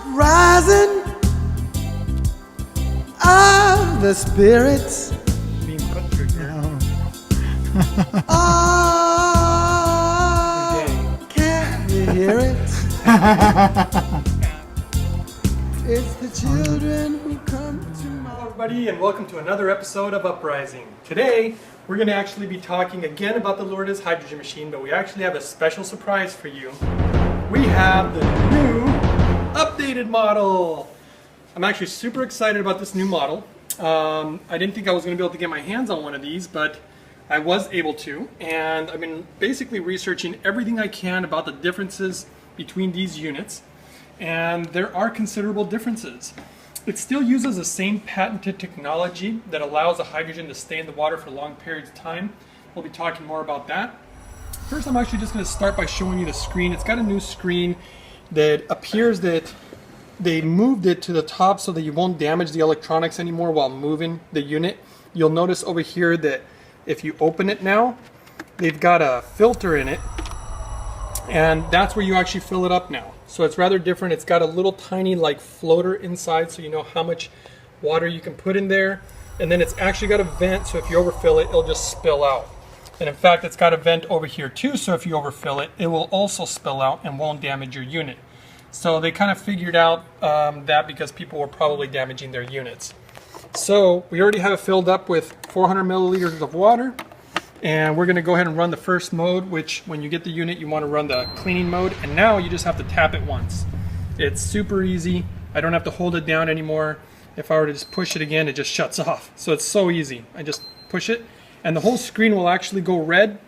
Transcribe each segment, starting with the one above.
uprising of the spirits. Being put through now. Oh, can you hear it? It's the children who come to my... Hello everybody and welcome to another episode of Uprising. Today we're going to actually be talking again about the Lourdes Hydrogen machine, but we actually have a special surprise for you. We have the new updated model. I'm actually super excited about this new model. I didn't think I was going to be able to get my hands on one of these, but I was able to, and I've been basically researching everything I can about the differences between these units, and there are considerable differences. It still uses the same patented technology that allows the hydrogen to stay in the water for long periods of time. We'll be talking more about that. First, I'm actually just going to start by showing you the screen. It's got a new screen that appears that they moved it to the top so that you won't damage the electronics anymore while moving the unit. You'll notice over here that if you open it now, they've got a filter in it, and that's where you actually fill it up now. So it's rather different. It's got a little tiny like floater inside so you know how much water you can put in there, and then it's actually got a vent, so if you overfill it, it'll just spill out. And in fact, it's got a vent over here too, so if you overfill it, it will also spill out and won't damage your unit. So they kind of figured out that because people were probably damaging their units. So we already have it filled up with 400 milliliters of water, and we're going to go ahead and run the first mode, which when you get the unit you want to run the cleaning mode, and now you just have to tap it once. It's super easy. I don't have to hold it down anymore. If I were to just push it again, it just shuts off. So it's so easy. I just push it and the whole screen will actually go red,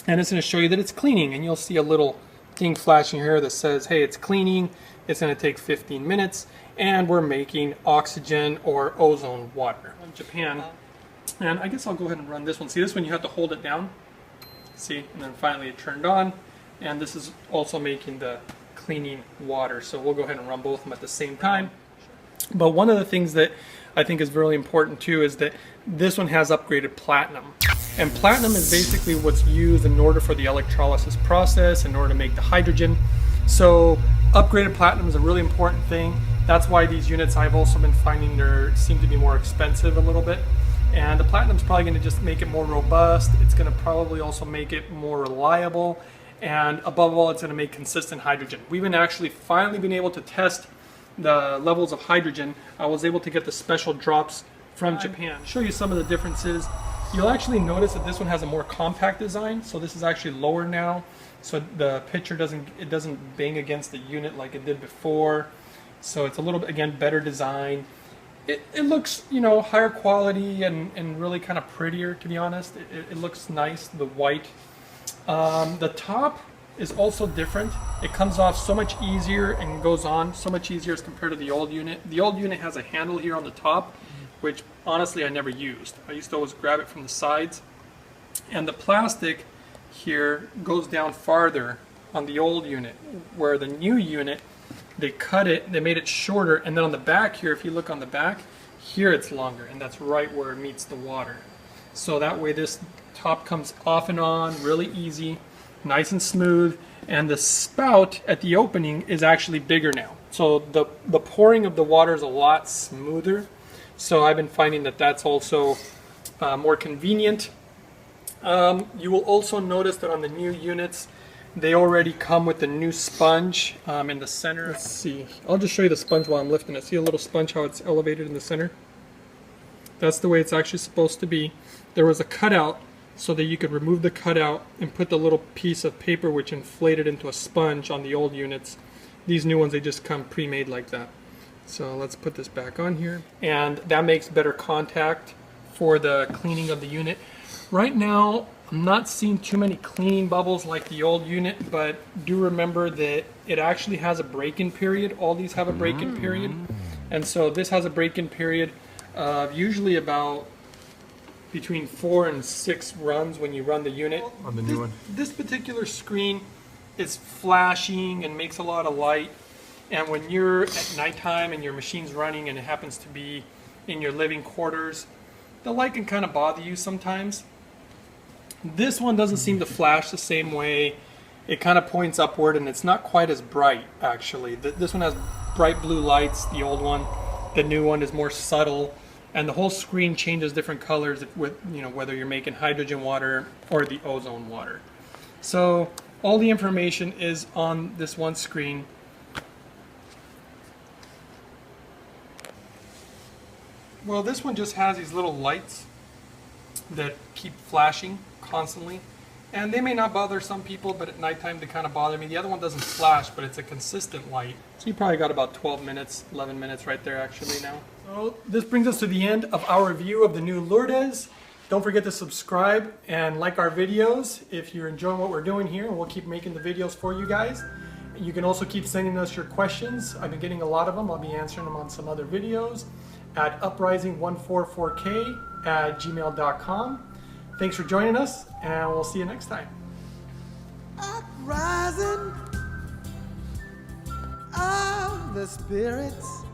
and it's going to show you that it's cleaning, and you'll see a little thing flashing here that says, hey, it's cleaning, it's going to take 15 minutes, and we're making oxygen or ozone water. In Japan, and I guess I'll go ahead and run this one. See, this one you have to hold it down, see, and then finally it turned on, and this is also making the cleaning water. So we'll go ahead and run both of them at the same time. But one of the things that I think is really important too is that this one has upgraded platinum. And platinum is basically what's used in order for the electrolysis process, in order to make the hydrogen. So upgraded platinum is a really important thing. That's why these units I've also been finding seem to be more expensive a little bit. And the platinum is probably going to just make it more robust. It's going to probably also make it more reliable. And above all, it's going to make consistent hydrogen. We've been actually finally been able to test the levels of hydrogen. I was able to get the special drops from Japan. Show you some of the differences. You'll actually notice that this one has a more compact design. So this is actually lower now, so the pitcher doesn't bang against the unit like it did before. So it's a little bit, again, better design. It looks, you know, higher quality and really kind of prettier, to be honest. It looks nice, the white. The top is also different. It comes off so much easier and goes on so much easier as compared to the old unit. The old unit has a handle here on the top, which honestly I never used. I used to always grab it from the sides. And the plastic here goes down farther on the old unit, where the new unit, they cut it, they made it shorter, and then on the back here, if you look on the back, here it's longer, and that's right where it meets the water. So that way this top comes off and on really easy, nice and smooth, and the spout at the opening is actually bigger now. So the pouring of the water is a lot smoother. So I've been finding that that's also more convenient. You will also notice that on the new units, they already come with the new sponge in the center. Let's see. I'll just show you the sponge while I'm lifting it. See a little sponge, how it's elevated in the center? That's the way it's actually supposed to be. There was a cutout so that you could remove the cutout and put the little piece of paper which inflated into a sponge on the old units. These new ones, they just come pre-made like that. So let's put this back on here. And that makes better contact for the cleaning of the unit. Right now, I'm not seeing too many cleaning bubbles like the old unit, but do remember that it actually has a break-in period. All these have a break-in period. And so this has a break-in period of usually about between 4 and 6 runs when you run the unit. On the new one. This particular screen is flashing and makes a lot of light. And when you're at nighttime and your machine's running and it happens to be in your living quarters, the light can kind of bother you sometimes. This one doesn't seem to flash the same way. It kind of points upward and it's not quite as bright actually. This one has bright blue lights, the old one. The new one is more subtle, and the whole screen changes different colors with, you know, whether you're making hydrogen water or the ozone water. So all the information is on this one screen. Well, this one just has these little lights that keep flashing constantly, and they may not bother some people, but at nighttime they kind of bother me. The other one doesn't flash, but it's a consistent light. So you probably got about 12 minutes, 11 minutes right there actually now. So this brings us to the end of our review of the new Lourdes. Don't forget to subscribe and like our videos if you're enjoying what we're doing here, and we'll keep making the videos for you guys. You can also keep sending us your questions. I've been getting a lot of them. I'll be answering them on some other videos at uprising144k@gmail.com. Thanks for joining us, and we'll see you next time. Uprising of the spirits.